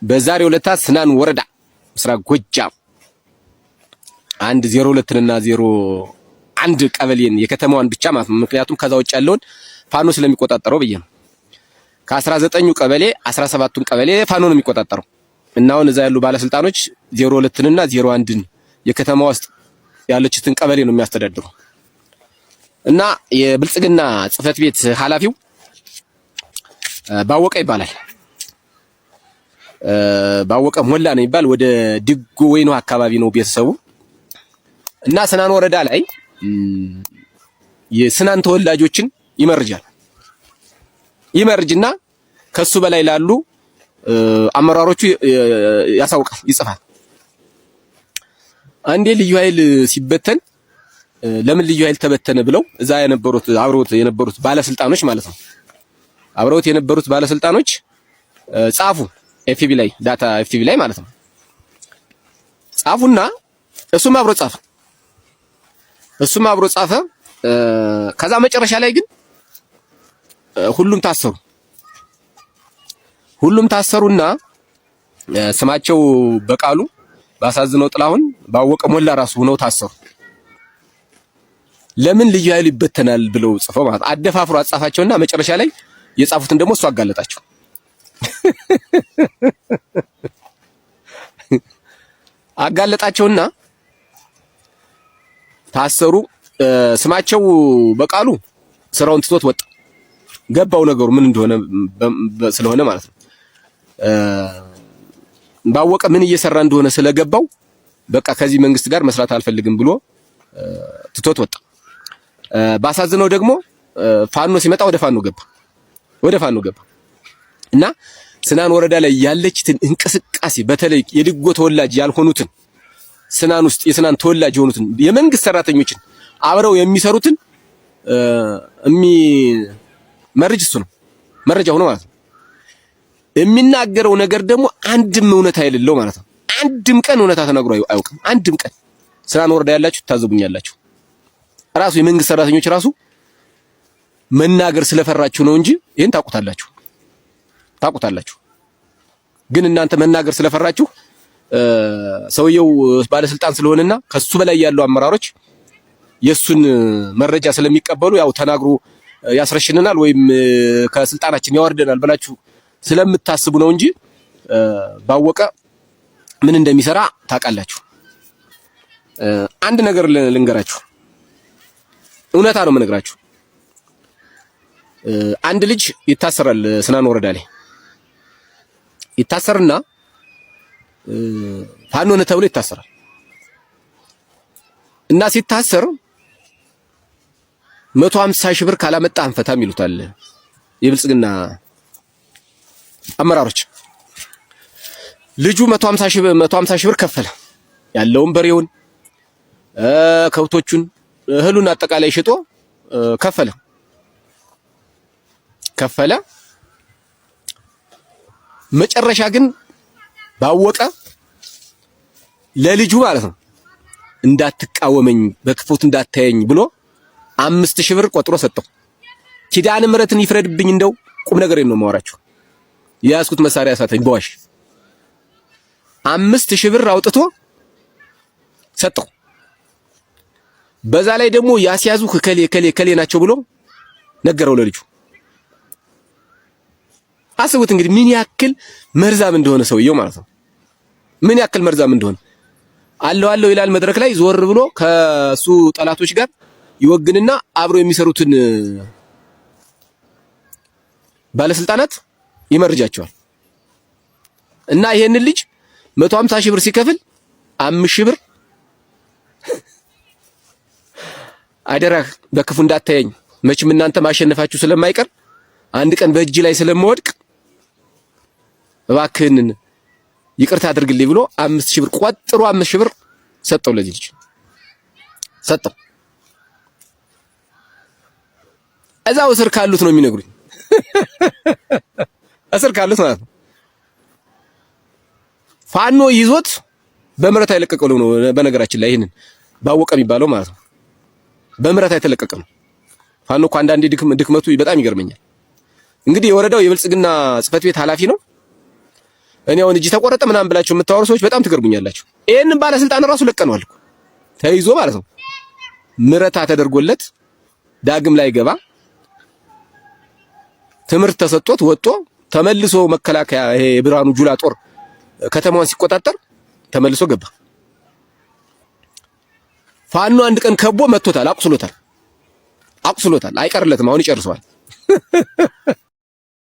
በዛሬው ዕለት ስናን ወረዳ ምስራቅ ጎጃም 102 እና 01 ቀበሌን የከተማዋን ብቻ ማለት ነው። ምክንያቱም ከዛ ውጭ ያለውን ፋኖ ስለሚቆጣጠረው ብዬ ነው። ከ19ኙ ቀበሌ 17ቱን ቀበሌ ፋኖ ነው የሚቆጣጠረው እና አሁን እዛ ያሉ ባለስልጣኖች 02 እና 01ን የከተማዋ ውስጥ ያለችትን ቀበሌ ነው የሚያስተዳድሩ እና የብልጽግና ጽህፈት ቤት ኃላፊው ባወቀ ይባላል። ባወቀ ሞላ ነው ይባል ወደ ድጎ ወይኑ አካባቢ ነው ቤተሰቡ እና ስናን ወረዳ ላይ የስናን ተወላጆችን ይመርጅና ከሱ በላይ ላሉ አመራሮቹ ያሳውቃል፣ ይጽፋል። አንዴ ልዩ ኃይል ሲበተን ለምን ልዩ ኃይል ተበተነ ብለው እዛ አብረውት የነበሩት ባለስልጣኖች ማለት ነው አብረውት የነበሩት ባለስልጣኖች ጻፉ። ኤፍቲቪ ላይ ዳታ ኤፍቲቪ ላይ ማለት ነው ጻፉና እሱም አብሮ ጻፈ። ከዛ መጨረሻ ላይ ግን ሁሉም ታሰሩና ስማቸው በቃሉ ባሳዝነው ጥላሁን ባወቀ ሞላ ራሱ ሆነው ታሰሩ። ለምን ልዩ ኃይል ይበተናል ብለው ጽፈው ማለት አደፋፍሮ አጻፋቸውና መጨረሻ ላይ የጻፉትን ደግሞ እሱ አጋለጣቸው። አጋለጣቸውና ታሰሩ። ስማቸው በቃሉ ስራውን ትቶት ወጣ። ገባው ነገሩ ምን እንደሆነ ስለሆነ ማለት ነው። ባወቀ ምን እየሰራ እንደሆነ ስለገባው በቃ ከዚህ መንግስት ጋር መስራት አልፈልግም ብሎ ትቶት ወጣ። ባሳዝነው ደግሞ ፋኖ ሲመጣ ወደ ፋኖ ገባ እና ስናን ወረዳ ላይ ያለችትን እንቅስቃሴ በተለይ የድጎ ተወላጅ ያልሆኑትን ስናን ውስጥ የስናን ተወላጅ የሆኑትን የመንግስት ሰራተኞችን አብረው የሚሰሩትን መረጃ እሱ ነው መረጃ ሆኖ ማለት ነው። የሚናገረው ነገር ደግሞ አንድም እውነት አይደለም ማለት ነው። አንድም ቀን እውነታ ተናግሮ አያውቅም። አንድም ቀን ስናን ወረዳ ያላችሁ ታዘቡኛላችሁ። ራሱ የመንግስት ሰራተኞች ራሱ መናገር ስለፈራችሁ ነው እንጂ ይሄን ታውቁታላችሁ። ግን እናንተ መናገር ስለፈራችሁ ሰውየው ባለስልጣን ስለሆነና ከሱ በላይ ያሉ አመራሮች የሱን መረጃ ስለሚቀበሉ ያው ተናግሮ ያስረሽነናል ወይም ከስልጣናችን ያወርደናል ብላችሁ ስለምታስቡ ነው እንጂ ባወቀ ምን እንደሚሰራ ታውቃላችሁ። አንድ ነገር ልንገራችሁ፣ እውነታ ነው የምነግራችሁ። አንድ ልጅ ይታሰራል ስናን ወረዳ ላይ ይታሰርና ፋኖ ነው ተብሎ ይታሰራል እና ሲታሰር 150 ሺህ ብር ካላመጣ አንፈታም ይሉታል የብልጽግና አመራሮች። ልጁ 150 ሺህ ብር ከፈለ። ያለውን በሬውን፣ ከብቶቹን፣ እህሉን አጠቃላይ ሽጦ ከፈለ። መጨረሻ ግን ባወቀ ለልጁ ማለት ነው እንዳትቃወመኝ በክፉት እንዳታየኝ ብሎ 5000 ብር ቆጥሮ ሰጠው። ኪዳነ ምሕረትን ይፍረድብኝ እንደው ቁም ነገር ነው የማወራችሁ። የያዝኩት መሳሪያ ሳተኝ በዋሽ 5000 ብር አውጥቶ ሰጠው። በዛ ላይ ደግሞ ያስያዙ ከሌ ናቸው ብሎ ነገረው ለልጁ። አስቡት እንግዲህ ምን ያክል መርዛም እንደሆነ ሰውየው ማለት ነው። ምን ያክል መርዛም እንደሆነ አለው ይላል መድረክ ላይ ዞር ብሎ ከሱ ጠላቶች ጋር ይወግንና አብሮ የሚሰሩትን ባለስልጣናት ይመርጃቸዋል። እና ይሄንን ልጅ 150 ሺህ ብር ሲከፍል 5000 ብር አደራ በክፉ እንዳታየኝ መቼም እናንተ ማሸነፋችሁ ስለማይቀር አንድ ቀን በእጅ ላይ ስለምወድቅ እባክህን ይቅርታ አድርግልኝ ብሎ 5000 ብር ቆጥሮ 5000 ብር ሰጠው ለዚህ ልጅ ሰጠው። እዛው እስር ካሉት ነው የሚነግሩኝ። እስር ካሉት ማለት ነው። ፋኖ ይዞት በምህረት አይለቀቀው ነው። በነገራችን ላይ ይሄንን ባወቀ የሚባለው ማለት ነው በምህረት አይተለቀቀ ነው። ፋኖ እኮ አንዳንዴ ድክመቱ በጣም ይገርመኛል። እንግዲህ የወረዳው የብልጽግና ጽህፈት ቤት ኃላፊ ነው። እኔ አሁን እጅ ተቆረጠ ምናምን ብላችሁ የምታወሩ ሰዎች በጣም ትገርሙኛላችሁ። ይሄንን ባለስልጣን ራሱ ለቀነዋል እኮ ተይዞ ማለት ነው። ምረታ ተደርጎለት ዳግም ላይ ገባ ትምህርት ተሰጥቶት ወጥቶ ተመልሶ መከላከያ ይሄ የብርሃኑ ጁላ ጦር ከተማዋን ሲቆጣጠር ተመልሶ ገባ። ፋኖ አንድ ቀን ከቦ መጥቶታል፣ አቁስሎታል፣ አይቀርለትም። አሁን ይጨርሰዋል።